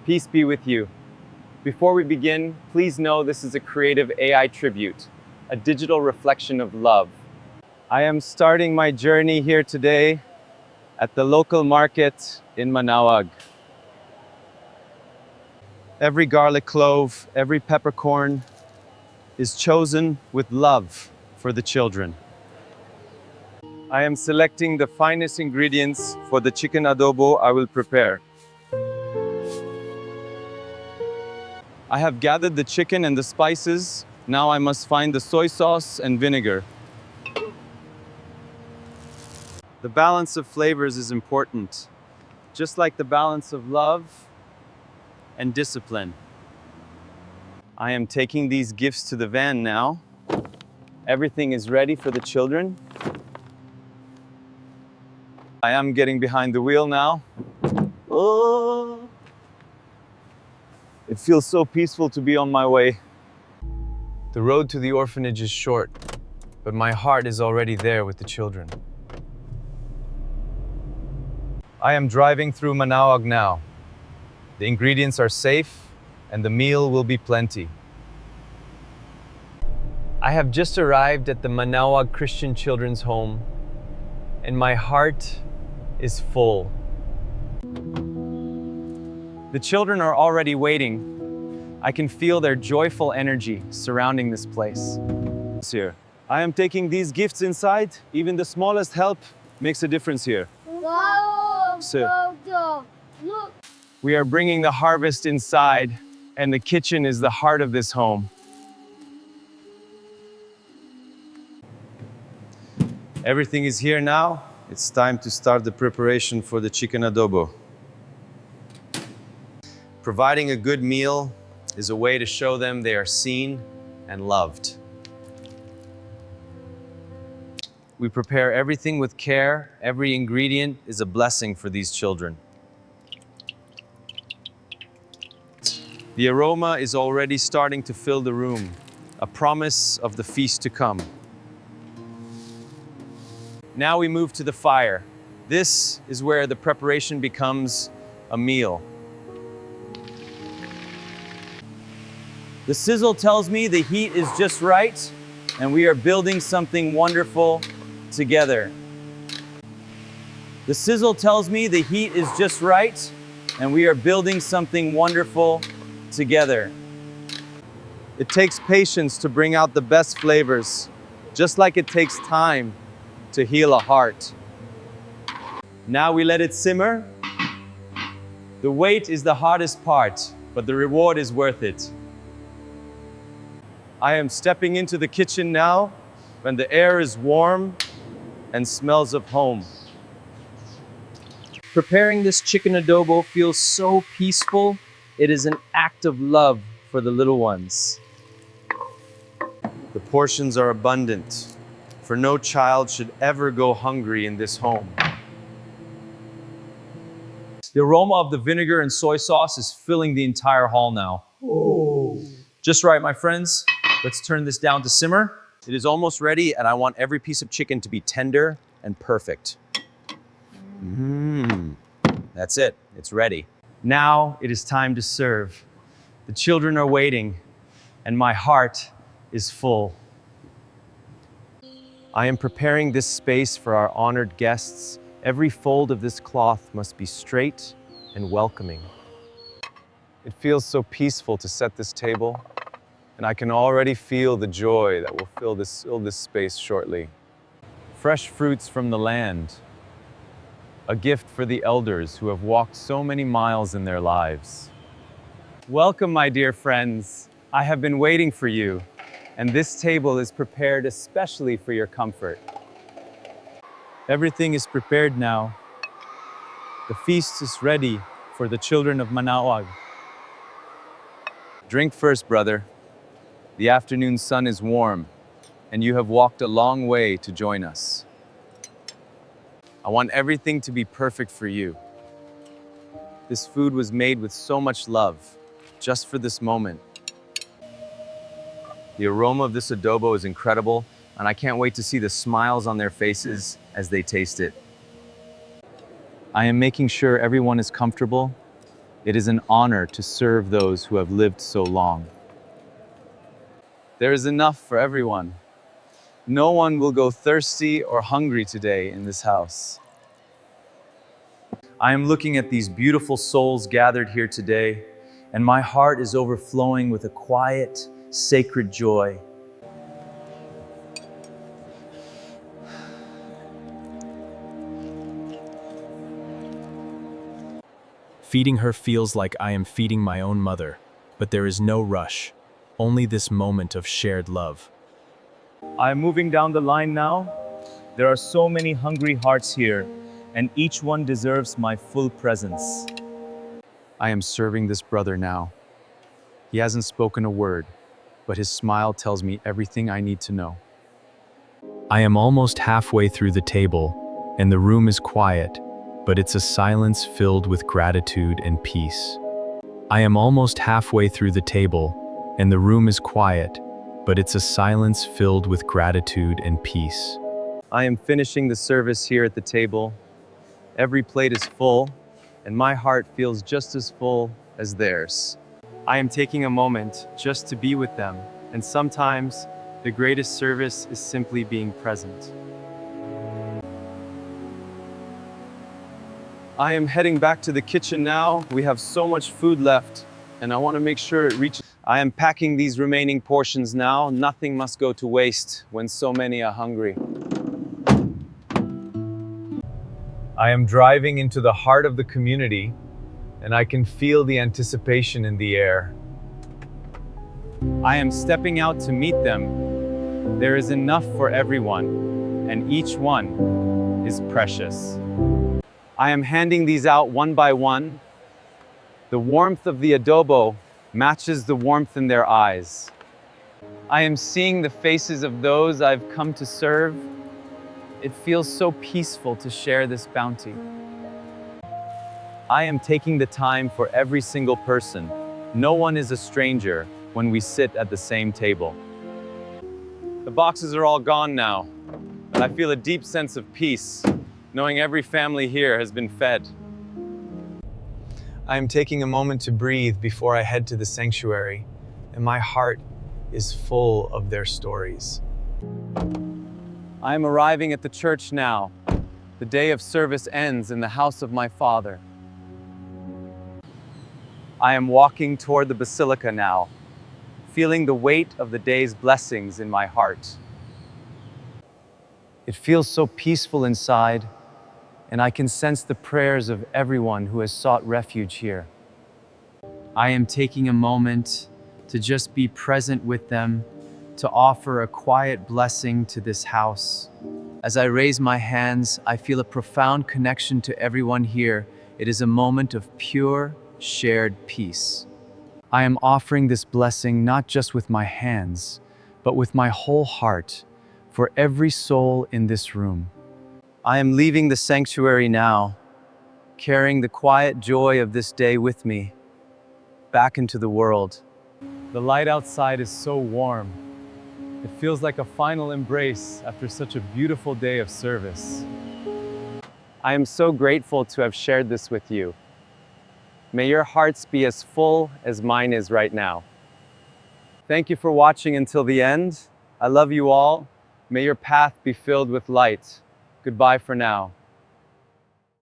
Peace be with you. Before we begin, please know this is a creative AI tribute, a digital reflection of love. I am starting my journey here today at the local market in Manaoag. Every garlic clove, every peppercorn is chosen with love for the children. I am selecting the finest ingredients for the chicken adobo I will prepare. I have gathered the chicken and the spices. Now I must find the soy sauce and vinegar. The balance of flavors is important, just like the balance of love and discipline. I am taking these gifts to the van now. Everything is ready for the children. I am getting behind the wheel now. Oh. It feels so peaceful to be on my way. The road to the orphanage is short, but my heart is already there with the children. I am driving through Manaoag now. The ingredients are safe, and the meal will be plenty. I have just arrived at the Manaoag Christian Children's Home, and my heart is full. The children are already waiting. I can feel their joyful energy surrounding this place. Here, I am taking these gifts inside. Even the smallest help makes a difference here. Wow! So, Look! we are bringing the harvest inside, and the kitchen is the heart of this home. Everything is here now. It's time to start the preparation for the chicken adobo. Providing a good meal is a way to show them they are seen and loved. We prepare everything with care. Every ingredient is a blessing for these children. The aroma is already starting to fill the room, a promise of the feast to come. Now we move to the fire. This is where the preparation becomes a meal. The sizzle tells me the heat is just right, and we are building something wonderful together. The sizzle tells me the heat is just right, and we are building something wonderful together. It takes patience to bring out the best flavors, just like it takes time to heal a heart. Now we let it simmer. The wait is the hardest part, but the reward is worth it. I am stepping into the kitchen now, when the air is warm and smells of home. Preparing this chicken adobo feels so peaceful. It is an act of love for the little ones. The portions are abundant, for no child should ever go hungry in this home. The aroma of the vinegar and soy sauce is filling the entire hall now. Oh. Just right, my friends. Let's turn this down to simmer. It is almost ready, and I want every piece of chicken to be tender and perfect. That's it. It's ready. Now it is time to serve. The children are waiting, and my heart is full. I am preparing this space for our honored guests. Every fold of this cloth must be straight and welcoming. It feels so peaceful to set this table, and I can already feel the joy that will fill this space shortly. Fresh fruits from the land, a gift for the elders who have walked so many miles in their lives. Welcome, my dear friends. I have been waiting for you, and this table is prepared especially for your comfort. Everything is prepared now. The feast is ready for the children of Manaoag. Drink first, brother. The afternoon sun is warm, and you have walked a long way to join us. I want everything to be perfect for you. This food was made with so much love, just for this moment. The aroma of this adobo is incredible, and I can't wait to see the smiles on their faces as they taste it. I am making sure everyone is comfortable, It is an honor to serve those who have lived so long. There is enough for everyone. No one will go thirsty or hungry today in this house. I am looking at these beautiful souls gathered here today, and my heart is overflowing with a quiet, sacred joy. Feeding her feels like I am feeding my own mother, but there is no rush, only this moment of shared love. I'm moving down the line now. There are so many hungry hearts here, and each one deserves my full presence. I am serving this brother now. He hasn't spoken a word, but his smile tells me everything I need to know. I am almost halfway through the table, and the room is quiet, but it's a silence filled with gratitude and peace. I am almost halfway through the table, and the room is quiet, but it's a silence filled with gratitude and peace. I am finishing the service here at the table. Every plate is full, and my heart feels just as full as theirs. I am taking a moment just to be with them, and sometimes the greatest service is simply being present. I am heading back to the kitchen now. We have so much food left, and I want to make sure it reaches. I am packing these remaining portions now. Nothing must go to waste when so many are hungry. I am driving into the heart of the community, and I can feel the anticipation in the air. I am stepping out to meet them. There is enough for everyone, and each one is precious. I am handing these out one by one. The warmth of the adobo matches the warmth in their eyes. I am seeing the faces of those I've come to serve. It feels so peaceful to share this bounty. I am taking the time for every single person. No one is a stranger when we sit at the same table. The boxes are all gone now, but I feel a deep sense of peace, knowing every family here has been fed. I am taking a moment to breathe before I head to the sanctuary, and my heart is full of their stories. I am arriving at the church now. The day of service ends in the house of my Father. I am walking toward the basilica now, feeling the weight of the day's blessings in my heart. It feels so peaceful inside, and I can sense the prayers of everyone who has sought refuge here. I am taking a moment to just be present with them, to offer a quiet blessing to this house. As I raise my hands, I feel a profound connection to everyone here. It is a moment of pure, shared peace. I am offering this blessing not just with my hands, but with my whole heart, for every soul in this room. I am leaving the sanctuary now, carrying the quiet joy of this day with me, back into the world. The light outside is so warm. It feels like a final embrace after such a beautiful day of service. I am so grateful to have shared this with you. May your hearts be as full as mine is right now. Thank you for watching until the end. I love you all. May your path be filled with light. Goodbye for now.